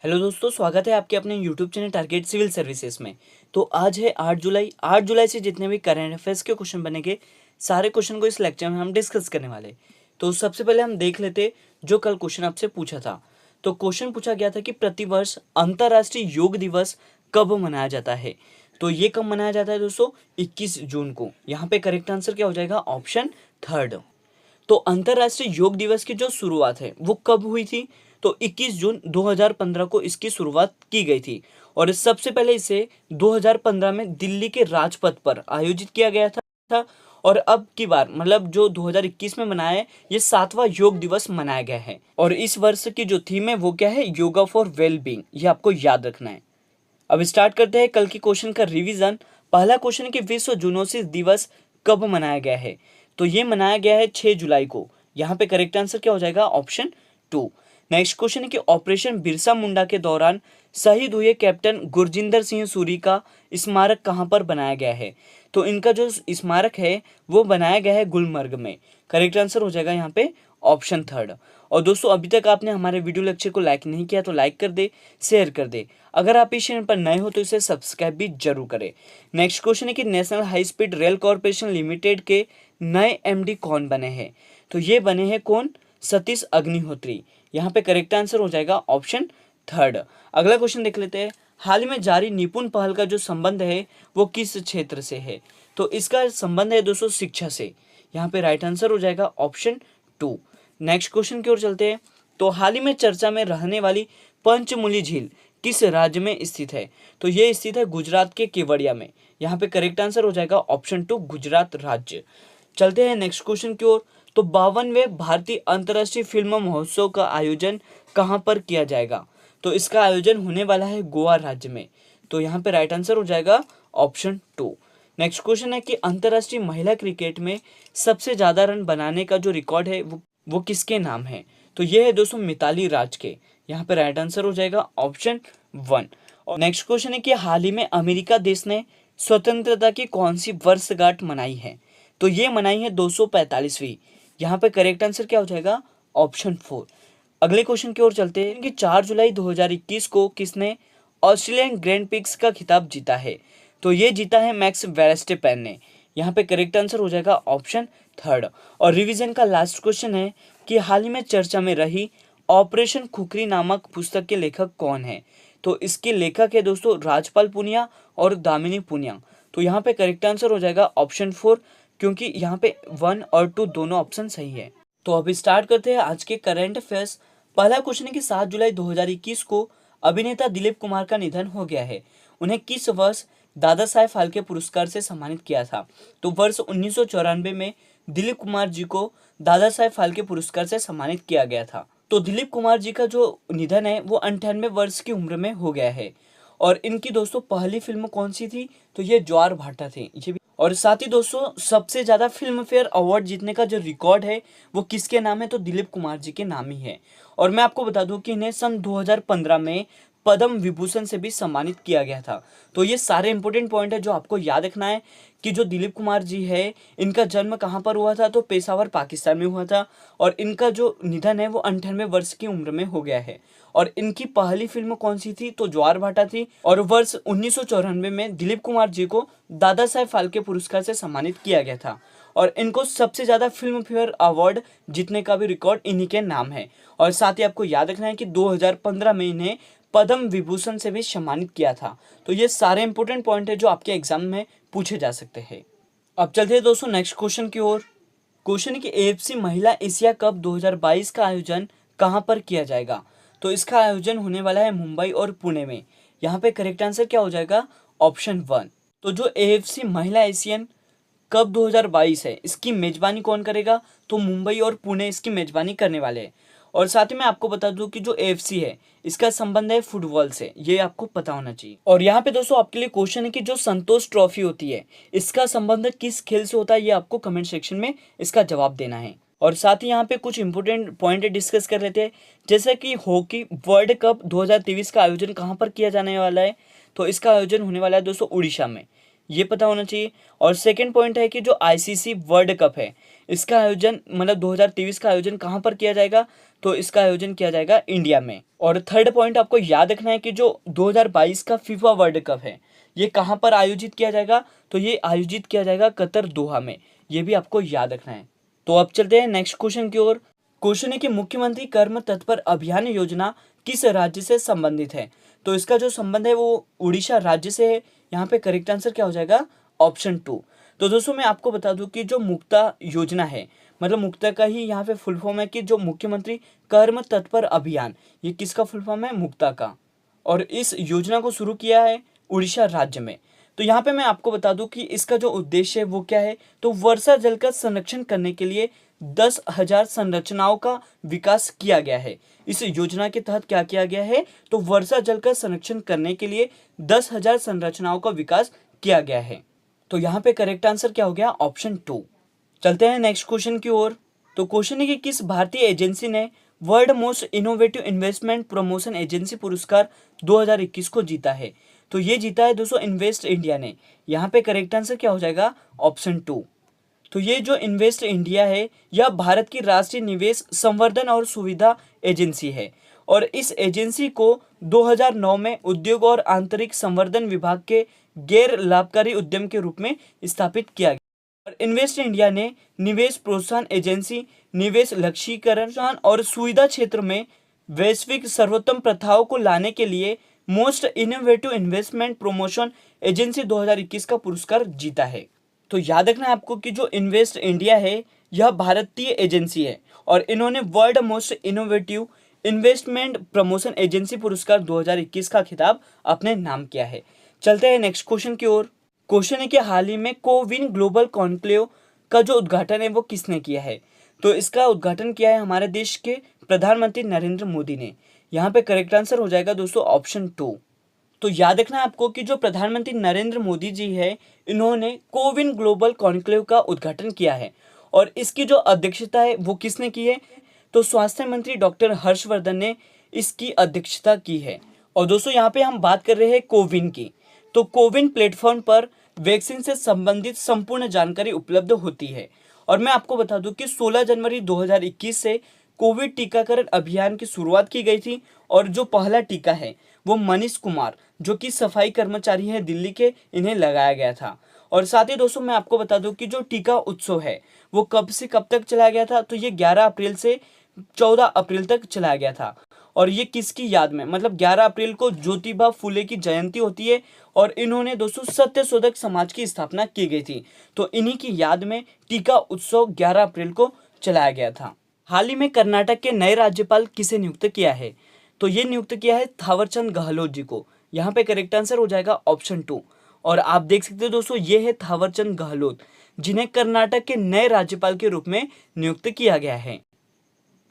Hello दोस्तों, स्वागत है आपके अपने YouTube channel target civil services में। तो आज है 8 जुलाई। 8 जुलाई से जितने भी करंट अफेयर्स के क्वेश्चन बनेंगे, सारे क्वेश्चन को इस लेक्चर में हम डिस्कस करने वाले। तो सबसे पहले हम देख लेते जो कल क्वेश्चन आपसे पूछा था। तो क्वेश्चन पूछा गया था कि प्रतिवर्ष अंतर्राष्ट्रीय योग दिवस कब मनाया जाता है। तो ये कब मनाया जाता है दोस्तों? 21 जून को। यहाँ पे करेक्ट आंसर क्या हो जाएगा? Option third. तो अंतर्राष्ट्रीय योग दिवस की जो शुरुआत है वो कब हुई थी? तो 21 जून 2015 को इसकी शुरुआत की गई थी और सबसे पहले इसे 2015 में दिल्ली के राजपथ पर आयोजित किया गया था। और अब की बार मतलब जो 2021 में मनाया है, ये 7वां योग दिवस मनाया गया है। और इस वर्ष की जो थीम है वो क्या है? Yoga for well being. ये आपको याद रखना है। अब स्टार्ट करते हैं कल के क्वेश्चन का रिवीजन। पहला क्वेश्चन है कि विश्व जूनोसिस दिवस कब मनाया गया है? तो ये मनाया गया है 6 जुलाई को। यहाँ पे करेक्ट आंसर क्या हो जाएगा? ऑप्शन 2। नेक्स्ट क्वेश्चन है कि ऑपरेशन बिरसा मुंडा के दौरान शहीद हुए कैप्टन गुरजिंदर सिंह सूरी का स्मारक कहाँ पर बनाया गया है? तो इनका जो स्मारक है वो बनाया गया है गुलमर्ग में। करेक्ट आंसर हो जाएगा यहाँ पे ऑप्शन थर्ड। और दोस्तों, अभी तक आपने हमारे वीडियो लेक्चर को लाइक नहीं किया तो लाइक कर दे, शेयर कर दे। अगर आप इस चैनल पर नए हो तो इसे सब्सक्राइब भी जरूर करें। नेक्स्ट क्वेश्चन है कि national high speed rail corporation limited के नए एमडी कौन बने हैं? तो ये बने हैं कौन? सतीश अग्निहोत्री। यहाँ पे करेक्ट आंसर हो जाएगा ऑप्शन थर्ड। अगला क्वेश्चन देख लेते हैं। हाल ही में जारी निपुण पहल का जो संबंध है वो किस क्षेत्र से है? तो इसका संबंध है दोस्तों शिक्षा से। यहाँ पे राइट आंसर हो जाएगा ऑप्शन 2। नेक्स्ट क्वेश्चन की ओर चलते हैं। तो हाल ही में चर्चा में रहने वाली पंचमुली झील किस राज्य में स्थित है? तो ये स्थित है गुजरात के केवड़िया में। यहाँ पे करेक्ट आंसर हो जाएगा ऑप्शन 2, गुजरात राज्य। चलते हैं नेक्स्ट क्वेश्चन की ओर। तो 52वें भारतीय अंतर्राष्ट्रीय फिल्म महोत्सव का आयोजन कहाँ पर किया जाएगा? तो इसका आयोजन होने वाला है गोवा राज्य में। तो यहाँ पे राइट आंसर हो जाएगा ऑप्शन 2। नेक्स्ट क्वेश्चन है कि अंतर्राष्ट्रीय महिला क्रिकेट में सबसे ज्यादा रन बनाने का जो रिकॉर्ड है वो किसके नाम है? तो ये है दोस्तों मिताली राज के। यहाँ पे राइट आंसर हो जाएगा ऑप्शन 1। और नेक्स्ट क्वेश्चन है कि हाल ही में अमेरिका देश ने स्वतंत्रता की कौन सी वर्षगांठ मनाई है? तो ये मनाई है 245वीं। यहाँ पे करेक्ट आंसर क्या हो जाएगा? ऑप्शन 4। अगले क्वेश्चन की ओर चलते हैं कि 4 जुलाई 2021 को किसने ऑस्ट्रेलियन ग्रैंड प्रिक्स का खिताब जीता है? तो ये जीता है मैक्स वेरस्टेपेन ने। यहाँ पे करेक्ट आंसर हो जाएगा ऑप्शन थर्ड। और रिवीजन का लास्ट क्वेश्चन है कि हाल ही में चर्चा में रही ऑपरेशन खुखरी नामक पुस्तक के लेखक कौन है? तो इसके लेखक है दोस्तों राजपाल पुनिया और दामिनी पुनिया। तो यहाँ पे करेक्ट आंसर हो जाएगा ऑप्शन 4, क्योंकि यहाँ पे 1 और 2 दोनों ऑप्शन सही है। तो अभी स्टार्ट करते हैं आज के करंट अफेयर्स। पहला क्वेश्चन है कि 7 जुलाई 2021 को अभिनेता दिलीप कुमार का निधन हो गया है। उन्हें किस वर्ष दादा साहेब फाल्के पुरस्कार से सम्मानित किया था? तो वर्ष 1994 में दिलीप कुमार जी को दादा साहेब फाल्के पुरस्कार से सम्मानित किया गया था। तो दिलीप कुमार जी का जो निधन है वो 98 वर्ष की उम्र में हो गया है। और इनकी दोस्तों पहली फिल्म कौन सी थी? तो ये ज्वार भाटा थी। ये भी। और साथ ही दोस्तों सबसे ज्यादा फिल्म फेयर अवार्ड जीतने का जो रिकॉर्ड है वो किसके नाम है? तो दिलीप कुमार जी के नाम ही है। और मैं आपको बता दूं कि इन्हें सन 2015 में पद्म विभूषण से भी सम्मानित किया गया था। तो ये सारे इंपॉर्टेंट पॉइंट है जो आपको याद रखना है कि जो दिलीप कुमार जी है इनका जन्म कहाँ पर हुआ था? तो पेशावर पाकिस्तान में हुआ था। और इनका जो निधन है वो 98 वर्ष की उम्र में हो गया है। और इनकी पहली फिल्म कौन सी थी? तो ज्वार भाटा थी। और वर्ष 1994 में दिलीप कुमार जी को दादा साहेब फाल्के पुरस्कार से सम्मानित किया गया था। और इनको सबसे ज्यादा फिल्म फेयर अवार्ड जीतने का भी रिकॉर्ड इन्हीं के नाम है। और साथ ही आपको याद रखना है कि 2015 में इन्हें पद्म विभूषण से भी सम्मानित किया था। तो ये सारे इंपॉर्टेंट पॉइंट है जो आपके एग्जाम में पूछे जा सकते हैं। अब चलते हैं दोस्तों नेक्स्ट क्वेश्चन की ओर। क्वेश्चन है कि एएफसी महिला एशिया कप 2022 का आयोजन कहां पर किया जाएगा? तो इसका आयोजन होने वाला है मुंबई और पुणे में। यहाँ पे करेक्ट आंसर क्या हो जाएगा? ऑप्शन 1। तो जो एएफसी महिला एशियन कप 2022 है इसकी मेजबानी कौन करेगा? तो मुंबई और पुणे इसकी मेजबानी करने वाले हैं। और साथ ही मैं आपको बता दूं कि जो एएफसी है इसका संबंध है फुटबॉल से, ये आपको पता होना चाहिए। और यहाँ पे दोस्तों आपके लिए क्वेश्चन है कि जो संतोष ट्रॉफी होती है इसका संबंध किस खेल से होता है? ये आपको कमेंट सेक्शन में इसका जवाब देना है। और साथ ही यहाँ पे कुछ इंपोर्टेंट पॉइंट डिस्कस कर लेते हैं, जैसे कि हॉकी वर्ल्ड कप 2023 का आयोजन कहाँ पर किया जाने वाला है? तो इसका आयोजन होने वाला है दोस्तों उड़ीसा में। ये पता होना चाहिए। और सेकंड पॉइंट है कि जो आईसीसी वर्ल्ड कप है इसका आयोजन मतलब 2023 का आयोजन कहाँ पर किया जाएगा, तो इसका आयोजन किया जाएगा इंडिया में। और थर्ड पॉइंट आपको याद रखना है कि जो 2022 का फीफा वर्ल्ड कप है ये कहाँ पर आयोजित किया जाएगा, तो ये आयोजित किया जाएगा कतर दोहा में, ये भी आपको याद रखना है। तो अब चलते हैं नेक्स्ट क्वेश्चन की ओर। क्वेश्चन है कि मुख्यमंत्री कर्म तत्पर अभियान योजना किस राज्य से संबंधित है, तो इसका जो संबंध है वो उड़ीसा राज्य से है। यहाँ पे करेक्ट आंसर क्या हो जाएगा, ऑप्शन 2। तो दोस्तों मैं आपको बता दूं कि जो मुक्ता योजना है मतलब मुक्ता का ही यहाँ पे फुल फॉर्म है कि जो मुख्यमंत्री कर्म तत्पर अभियान, ये किसका फुल फॉर्म है, मुक्ता का। और इस योजना को शुरू किया है उड़ीसा राज्य में। तो यहाँ पे मैं आपको बता दूं कि इसका जो उद्देश्य है वो क्या है, तो वर्षा जल का संरक्षण करने के लिए 10,000 संरचनाओं का विकास किया गया है। इस योजना के तहत क्या किया गया है, तो वर्षा जल का संरक्षण करने के लिए 10,000 संरचनाओं का विकास किया गया है। तो यहाँ पे करेक्ट आंसर क्या हो गया, ऑप्शन 2। चलते हैं नेक्स्ट क्वेश्चन की ओर। तो क्वेश्चन है कि किस भारतीय एजेंसी ने world most innovative investment promotion agency पुरस्कार 2021 को जीता है, तो ये जीता है दोस्तों इन्वेस्ट इंडिया ने। यहाँ पे करेक्ट आंसर क्या हो जाएगा, ऑप्शन 2। तो ये जो इन्वेस्ट इंडिया है यह भारत की राष्ट्रीय निवेश संवर्धन और सुविधा एजेंसी है और इस एजेंसी को 2009 में उद्योग और आंतरिक संवर्धन विभाग के गैर लाभकारी उद्यम के रूप में स्थापित किया गया। और इन्वेस्ट इंडिया ने निवेश प्रोत्साहन एजेंसी, निवेश लक्ष्यीकरण और सुविधा क्षेत्र में वैश्विक सर्वोत्तम प्रथाओं को लाने के लिए most innovative investment promotion agency 2021 का पुरस्कार जीता है। तो याद रखना है आपको कि जो इन्वेस्ट इंडिया है यह भारतीय एजेंसी है और इन्होंने world most innovative investment promotion agency पुरस्कार 2021 का खिताब अपने नाम किया है। चलते हैं नेक्स्ट क्वेश्चन की ओर। क्वेश्चन है कि हाल ही में कोविन ग्लोबल कॉन्क्लेव का जो उद्घाटन है वो किसने किया है, तो इसका उद्घाटन किया है हमारे देश के प्रधानमंत्री नरेंद्र मोदी ने। यहाँ पे करेक्ट आंसर हो जाएगा दोस्तों ऑप्शन 2। तो याद रखना है आपको कि जो प्रधानमंत्री नरेंद्र मोदी जी है इन्होंने कोविन ग्लोबल कॉन्क्लेव का उद्घाटन किया है और इसकी जो अध्यक्षता है वो किसने की है, तो स्वास्थ्य मंत्री डॉक्टर हर्षवर्धन ने इसकी अध्यक्षता की है। और दोस्तों यहाँ पे हम बात कर रहे हैं कोविन की, तो कोविन प्लेटफॉर्म पर वैक्सीन से संबंधित संपूर्ण जानकारी उपलब्ध होती है। और मैं आपको बता दूं कि 16 जनवरी 2021 से कोविड टीकाकरण अभियान की शुरुआत की गई थी और जो पहला टीका है वो मनीष कुमार जो कि सफाई कर्मचारी हैं दिल्ली के, इन्हें लगाया गया था। और साथ ही दोस्तों मैं आपको बता दूं कि जो टीका उत्सव है वो कब से कब तक चलाया गया था, तो ये 11 अप्रैल से 14 अप्रैल तक चलाया गया था। और ये किसकी याद में, मतलब 11 अप्रैल को ज्योतिबा फुले की जयंती होती है और इन्होंने दोस्तों सत्यशोधक समाज की स्थापना की गई थी, तो इन्हीं की याद में टीका उत्सव 11 अप्रैल को चलाया गया था। हाल ही में कर्नाटक के नए राज्यपाल किसे नियुक्त किया है, तो ये नियुक्त किया है थावरचंद गहलोत जी को। यहाँ पे करेक्ट आंसर हो जाएगा ऑप्शन 2। और आप देख सकते हो दोस्तों ये है थावरचंद गहलोत जिन्हें कर्नाटक के नए राज्यपाल के रूप में नियुक्त किया गया है।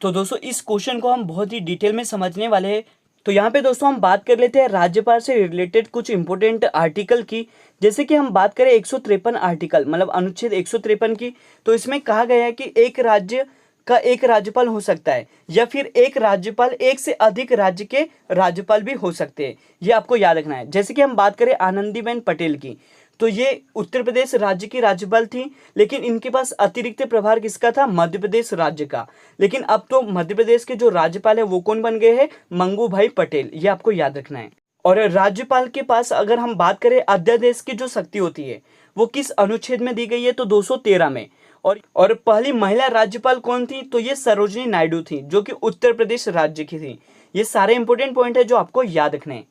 तो दोस्तों इस क्वेश्चन को हम बहुत ही डिटेल में समझने वाले हैं। तो यहाँ पे दोस्तों हम बात कर लेते हैं राज्यपाल से रिलेटेड कुछ इंपॉर्टेंट आर्टिकल की। जैसे कि हम बात करें 153 आर्टिकल मतलब अनुच्छेद 153 की, तो इसमें कहा गया है कि एक राज्य का एक राज्यपाल हो सकता है या फिर एक राज्यपाल एक से अधिक राज्य के राज्यपाल भी हो सकते हैं, ये आपको याद रखना है। जैसे कि हम बात करें आनंदीबेन पटेल की, तो ये उत्तर प्रदेश राज्य की राज्यपाल थी, लेकिन इनके पास अतिरिक्त प्रभार किसका था, मध्य प्रदेश राज्य का। लेकिन अब तो मध्य प्रदेश के जो राज्यपाल है वो कौन बन गए हैं, मंगू भाई पटेल, ये आपको याद रखना है। और राज्यपाल के पास अगर हम बात करें अध्यादेश की जो शक्ति होती है वो किस अनुच्छेद में दी गई है, तो 213 में। और पहली महिला राज्यपाल कौन थी, तो ये सरोजिनी नायडू थी जो कि उत्तर प्रदेश राज्य की थी। ये सारे इंपॉर्टेंट पॉइंट है जो आपको याद रखने हैं।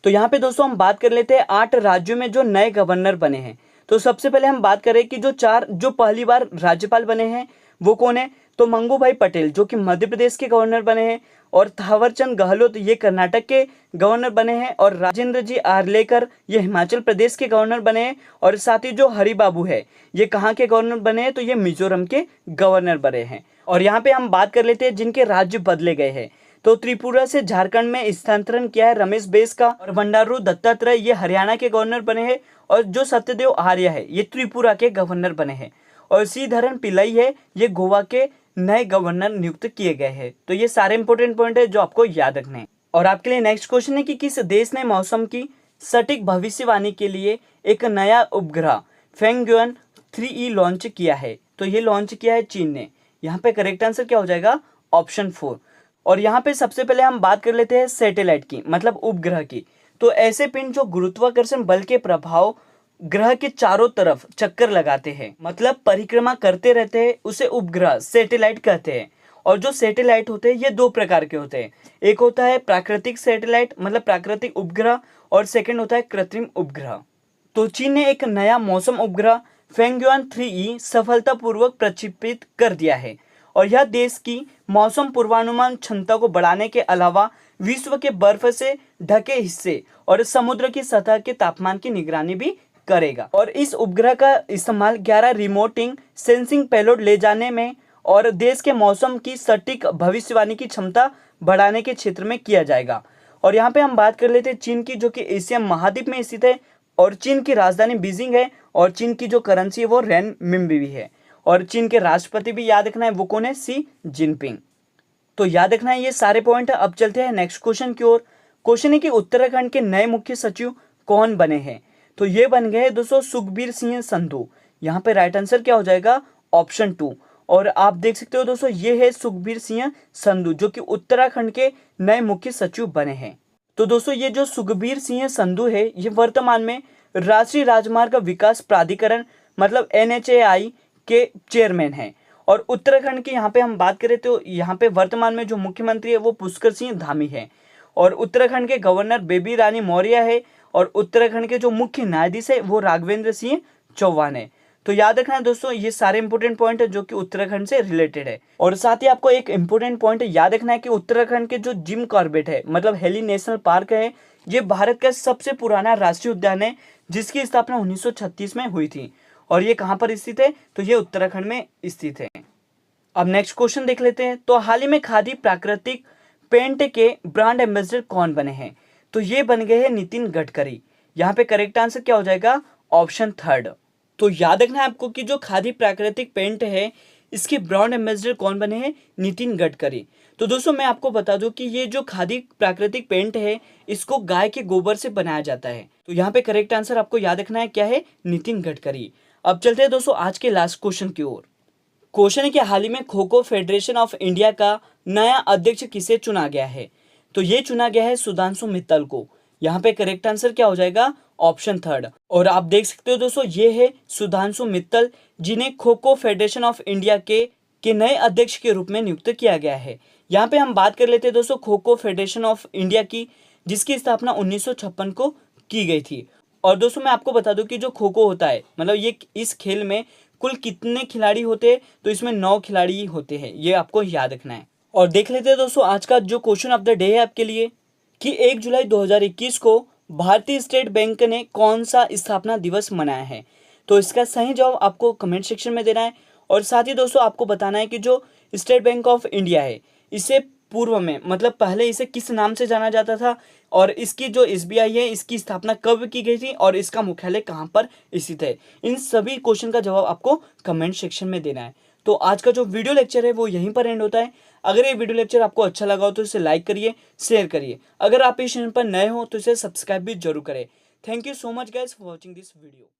तो यहाँ पे दोस्तों हम बात कर लेते हैं 8 राज्यों में जो नए गवर्नर बने हैं। तो सबसे पहले हम बात करें कि जो पहली बार राज्यपाल बने हैं वो कौन है, तो मंगू भाई पटेल जो कि मध्य प्रदेश के गवर्नर बने हैं, और थावरचंद गहलोत ये कर्नाटक के गवर्नर बने हैं, और राजेंद्र जी आर्लेकर ये हिमाचल प्रदेश के गवर्नर बने हैं, और साथ ही जो हरिबाबू है ये कहाँ के गवर्नर बने हैं, तो ये मिजोरम के गवर्नर बने हैं। और यहाँ पे हम बात कर लेते हैं जिनके राज्य बदले गए हैं। तो त्रिपुरा से झारखंड में स्थानांतरण किया है रमेश बैस का, और बंडारू दत्तात्रेय ये हरियाणा के गवर्नर बने हैं, और जो सत्यदेव आर्य है ये त्रिपुरा के गवर्नर बने हैं, और श्रीधरन पिल्लई है ये गोवा के नए गवर्नर नियुक्त किए गए हैं। तो ये सारे इंपॉर्टेंट पॉइंट है जो आपको याद रखने हैं। और आपके लिए नेक्स्ट क्वेश्चन है कि किस देश ने मौसम की सटीक भविष्यवाणी के लिए एक नया उपग्रह फेंगयुआन 3E लॉन्च किया है? तो ये लॉन्च किया है चीन ने। यहाँ पे करेक्ट आंसर क्या हो जाएगा? ऑप्शन 4। और यहाँ पे सबसे पहले हम बात कर लेते हैं सैटेलाइट की, मतलब उपग्रह की। तो ऐसे पिंड जो गुरुत्वाकर्षण बल के प्रभाव ग्रह के चारों तरफ चक्कर लगाते हैं, मतलब परिक्रमा करते रहते हैं, उसे उपग्रह सैटेलाइट कहते हैं। और जो सैटेलाइट होते हैं ये दो प्रकार के होते हैं। एक होता है प्राकृतिक सैटेलाइट, मतलब प्राकृतिक उपग्रह, और सेकंड होता है कृत्रिम उपग्रह। तो चीन ने एक नया मौसम उपग्रह फेंगयुआन 3E सफलतापूर्वक प्रक्षेपित कर दिया है। और यह देश की मौसम पूर्वानुमान क्षमता को बढ़ाने के अलावा विश्व के बर्फ से ढके हिस्से और समुद्र की सतह के तापमान की निगरानी भी करेगा। और इस उपग्रह का इस्तेमाल 11 रिमोटिंग सेंसिंग पेलोड ले जाने में और देश के मौसम की सटीक भविष्यवाणी की क्षमता बढ़ाने के क्षेत्र में किया जाएगा। और यहाँ पे हम बात कर लेते हैं चीन की, जो कि एशिया महाद्वीप में स्थित है। और चीन की राजधानी बीजिंग है। और चीन की जो करेंसी है वो रेनमिनबी भी है। और चीन के राष्ट्रपति भी याद रखना है, वो कौन है? Xi Jinping. तो याद रखना है ये सारे पॉइंट। अब चलते हैं नेक्स्ट क्वेश्चन की ओर। क्वेश्चन है कि उत्तराखंड के नए मुख्य सचिव कौन बने हैं? तो ये बन गए दोस्तों सुखबीर सिंह संधू। यहाँ पे राइट आंसर क्या हो जाएगा? ऑप्शन 2। और आप देख सकते हो दोस्तों, ये है सुखबीर सिंह संधू, जो कि उत्तराखंड के नए मुख्य सचिव बने हैं। तो दोस्तों ये जो सुखबीर सिंह संधू है, ये वर्तमान में राष्ट्रीय राजमार्ग विकास प्राधिकरण, मतलब NHAI के चेयरमैन हैं। और उत्तराखंड की यहाँ पे हम बात करें तो यहाँ पे वर्तमान में जो मुख्यमंत्री है वो पुष्कर सिंह धामी है। और उत्तराखंड के गवर्नर बेबी रानी मौर्य है। और उत्तराखंड के जो मुख्य न्यायाधीश है वो राघवेंद्र सिंह चौहान है। तो याद रखना है दोस्तों, ये सारे इंपॉर्टेंट पॉइंट है जो कि उत्तराखंड से रिलेटेड है। और साथ ही आपको एक इंपॉर्टेंट पॉइंट याद रखना है कि उत्तराखंड के जो जिम कॉर्बेट है, मतलब हेली नेशनल पार्क है, ये भारत का सबसे पुराना राष्ट्रीय उद्यान है, जिसकी स्थापना 1936 में हुई थी। और ये कहाँ पर स्थित है? तो ये उत्तराखंड में स्थित है। अब नेक्स्ट क्वेश्चन देख लेते हैं। तो हाल ही में खादी प्राकृतिक पेंट के ब्रांड एम्बेसडर कौन बने हैं? तो ये बन गए हैं नितिन गडकरी। यहाँ पे करेक्ट आंसर क्या हो जाएगा? ऑप्शन 3। तो याद रखना है आपको कि जो खादी प्राकृतिक पेंट है, इसके ब्रांड एम्बेसडर कौन बने हैं? नितिन गडकरी। तो दोस्तों मैं आपको बता दूं कि ये जो खादी प्राकृतिक पेंट है, इसको गाय के गोबर से बनाया जाता है। तो यहाँ पे करेक्ट आंसर आपको याद रखना है क्या है? नितिन गडकरी। अब चलते हैं दोस्तों आज के लास्ट क्वेश्चन की ओर। क्वेश्चन है कि हाल ही में kho kho federation of India का नया अध्यक्ष किसे चुना गया है? तो ये चुना गया है सुधांशु मित्तल को। यहाँ पे करेक्ट आंसर क्या हो जाएगा? ऑप्शन 3। और आप देख सकते हो दोस्तों, ये है सुधांशु मित्तल, जिन्हें kho kho federation of India के नए अध्यक्ष के रूप में नियुक्त किया गया है। यहाँ पे हम बात कर लेते हैं दोस्तों kho kho federation of India की, जिसकी स्थापना 1956 को की गई थी। और दोस्तों मैं आपको बता दूं कि जो खो खो होता है, मतलब ये इस खेल में कुल कितने खिलाड़ी होते हैं? तो इसमें 9 खिलाड़ी होते हैं, ये आपको याद रखना है। और देख लेते हैं दोस्तों आज का जो क्वेश्चन ऑफ द डे है आपके लिए, कि 1 जुलाई 2021 को भारतीय स्टेट बैंक ने कौन सा स्थापना दिवस मनाया है? तो इसका सही जवाब आपको कमेंट सेक्शन में देना है। और साथ ही दोस्तों आपको बताना है कि जो स्टेट बैंक ऑफ इंडिया है, इसे पूर्व में, मतलब पहले इसे किस नाम से जाना जाता था, और इसकी जो SBI है, इसकी स्थापना कब की गई थी, और इसका मुख्यालय कहाँ पर स्थित है? इन सभी क्वेश्चन का जवाब आपको कमेंट सेक्शन में देना है। तो आज का जो वीडियो लेक्चर है वो यहीं पर एंड होता है। अगर ये वीडियो लेक्चर आपको अच्छा लगा हो तो इसे लाइक करिए, शेयर करिए। अगर आप इस चैनल पर नए हो तो इसे सब्सक्राइब भी जरूर करें। Thank you so much guys for watching this video.